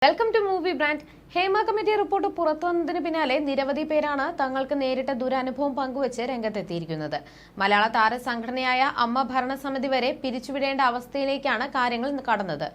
Welcome to movie brand. Hema committee report പുറത്തുവന്നതിന് പിന്നാലെ നിരവധി പേരാണ് തങ്ങൾക്ക് നേരിട്ട ദുരനുഭവം പങ്കുവച്ച് രംഗത്തെത്തിയിരിക്കുന്നത്. മലയാള താര സംഘടനയായ അമ്മ ഭരണസമിതി വരെ പിരിച്ചുവിടേണ്ട അവസ്ഥയിലേക്കാണ് കാര്യങ്ങൾ കടന്നത്.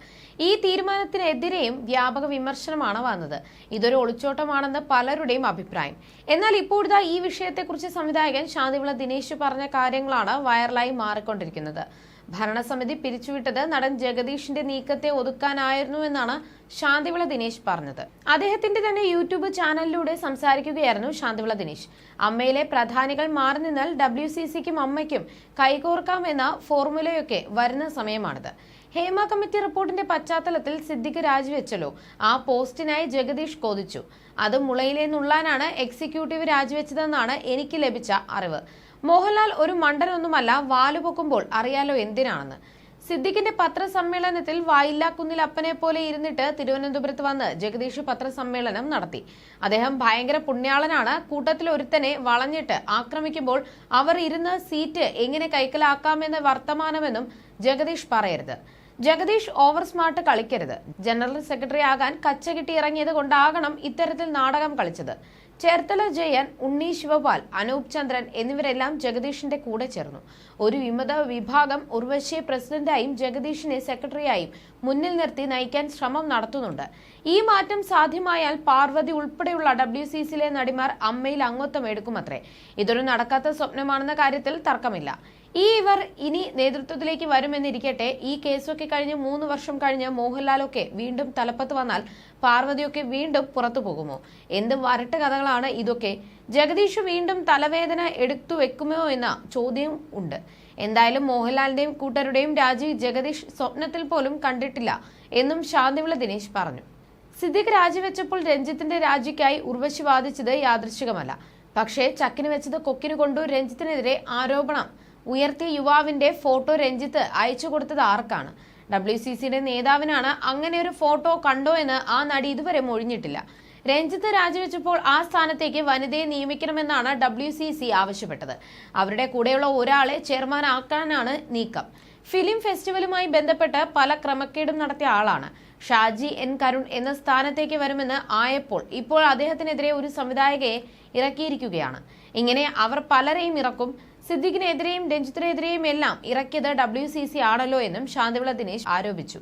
ഈ തീരുമാനത്തിനെതിരെയും വ്യാപക വിമർശനമാണ് വന്നത്. ഇതൊരു ഒളിച്ചോട്ടമാണെന്ന് പലരുടെയും അഭിപ്രായം. എന്നാൽ ഇപ്പോഴത്തെ ഈ വിഷയത്തെക്കുറിച്ച് സംവിധായകൻ ശാന്തിവിള ദിനേശ് പറഞ്ഞ കാര്യങ്ങളാണ് വൈറലായി മാറിക്കൊണ്ടിരിക്കുന്നത്. ഭരണസമിതി പിരിച്ചുവിട്ടത് നടൻ ജഗദീഷിന്റെ നീക്കത്തെ ഒതുക്കാനായിരുന്നുവെന്നാണ് ശാന്തിവിള ദിനേശ് പറഞ്ഞത്. അദ്ദേഹത്തിന്റെ തന്നെ യൂട്യൂബ് ചാനലിലൂടെ സംസാരിക്കുകയായിരുന്നു ശാന്തിവിള ദിനേശ്. അമ്മയിലെ പ്രധാനികൾ മാറി നിന്നാൽ WCCക്കും അമ്മയ്ക്കും കൈകോർക്കാമെന്ന ഫോർമുലയൊക്കെ വരുന്ന സമയമാണിത്. ഹേമ കമ്മിറ്റി റിപ്പോർട്ടിന്റെ പശ്ചാത്തലത്തിൽ സിദ്ദിഖ് രാജിവെച്ചല്ലോ. ആ പോസ്റ്റിനായി ജഗദീഷ് കൊതിച്ചു. അത് മുളയിലെ നുള്ളാനാണ് എക്സിക്യൂട്ടീവ് രാജിവെച്ചതെന്നാണ് എനിക്ക് ലഭിച്ച അറിവ്. മോഹൻലാൽ ഒരു മണ്ടനൊന്നുമല്ല, വാലുപൊക്കുമ്പോൾ അറിയാലോ എന്തിനാണെന്ന്. സിദ്ദിഖിന്റെ പത്രസമ്മേളനത്തിൽ വായില്ലാ കുന്നിൽ അപ്പനെ പോലെ ഇരുന്നിട്ട് തിരുവനന്തപുരത്ത് വന്ന് ജഗദീഷ് പത്രസമ്മേളനം നടത്തി. അദ്ദേഹം ഭയങ്കര പുണ്യാളനാണ്. കൂട്ടത്തിൽ ഒരുത്തനെ വളഞ്ഞിട്ട് ആക്രമിക്കുമ്പോൾ അവർ ഇരുന്ന സീറ്റ് എങ്ങനെ കൈക്കലാക്കാമെന്ന വർത്തമാനമെന്നും ജഗദീഷ് പറയരുത്. ജഗദീഷ് ഓവർ സ്മാർട്ട് കളിക്കരുത്. ജനറൽ സെക്രട്ടറി ആകാൻ കച്ച കിട്ടി ഇറങ്ങിയത് കൊണ്ടാകണം ഇത്തരത്തിൽ നാടകം കളിച്ചത്. ചേർത്തല ജയൻ, ഉണ്ണി ശിവപാൽ, അനൂപ് ചന്ദ്രൻ എന്നിവരെല്ലാം ജഗദീഷിന്റെ കൂടെ ചേർന്നു. ഒരു വിമത വിഭാഗം ഉർവശിയെ പ്രസിഡന്റായും ജഗദീഷിനെ സെക്രട്ടറിയായും മുന്നിൽ നിർത്തി നയിക്കാൻ ശ്രമം നടത്തുന്നുണ്ട്. ഈ മാറ്റം സാധ്യമായാൽ പാർവതി ഉൾപ്പെടെയുള്ള WCCയിലെ നടിമാർ അമ്മയിൽ അംഗത്വം എടുക്കുമത്രേ. ഇതൊരു നടക്കാത്ത സ്വപ്നമാണെന്ന കാര്യത്തിൽ തർക്കമില്ല. ഇവർ ഇനി നേതൃത്വത്തിലേക്ക് വരുമെന്നിരിക്കട്ടെ. ഈ കേസൊക്കെ കഴിഞ്ഞ് 3 വർഷം കഴിഞ്ഞ് മോഹൻലാലൊക്കെ വീണ്ടും തലപ്പത്ത് വന്നാൽ പാർവതിയൊക്കെ വീണ്ടും പുറത്തു പോകുമോ? എന്ത് വരട്ട് കഥകളാണ് ഇതൊക്കെ. ജഗദീഷ് വീണ്ടും തലവേദന എടുത്തു വെക്കുമോ എന്ന ചോദ്യം ഉണ്ട്. എന്തായാലും മോഹൻലാലിന്റെയും കൂട്ടരുടെയും രാജി ജഗദീഷ് സ്വപ്നത്തിൽ പോലും കണ്ടിട്ടില്ല എന്നും ശാന്തിവിള ദിനേശ് പറഞ്ഞു. സിദ്ദിഖ് രാജിവെച്ചപ്പോൾ രഞ്ജിത്തിന്റെ രാജിക്കായി ഉർവശി വാദിച്ചത് യാദൃശ്ചികമല്ല. പക്ഷേ ചക്കിന് വെച്ചത് കൊക്കിന് കൊണ്ടു. രഞ്ജിത്തിനെതിരെ ആരോപണം ഉയർത്തിയ യുവാവിന്റെ ഫോട്ടോ രഞ്ജിത്ത് അയച്ചു കൊടുത്തത് ആർക്കാണ്? WCCയുടെ നേതാവിനാണ്. അങ്ങനെ ഒരു ഫോട്ടോ കണ്ടോ എന്ന് ആ നടി ഇതുവരെ മൊഴിഞ്ഞിട്ടില്ല. രഞ്ജിത്ത് രാജിവെച്ചപ്പോൾ ആ സ്ഥാനത്തേക്ക് വനിതയെ നിയമിക്കണമെന്നാണ് WCC ആവശ്യപ്പെട്ടത്. അവരുടെ കൂടെയുള്ള ഒരാളെ ചെയർമാനാക്കാനാണ് നീക്കം. ഫിലിം ഫെസ്റ്റിവലുമായി ബന്ധപ്പെട്ട് പല ക്രമക്കേടും നടത്തിയ ആളാണ്. ഷാജി N കരുൺ എന്ന സ്ഥാനത്തേക്ക് വരുമെന്ന് ആയപ്പോൾ ഇപ്പോൾ അദ്ദേഹത്തിനെതിരെ ഒരു സംവിധായകയെ ഇറക്കിയിരിക്കുകയാണ്. ഇങ്ങനെ അവർ പലരെയും ഇറക്കും. സിദ്ദിഖിനെതിരെയും രഞ്ജിത്തിനെതിരെയും എല്ലാം ഇറക്കിയത് WCC ആണല്ലോ എന്നും ശാന്തിവിള ദിനേശ് ആരോപിച്ചു.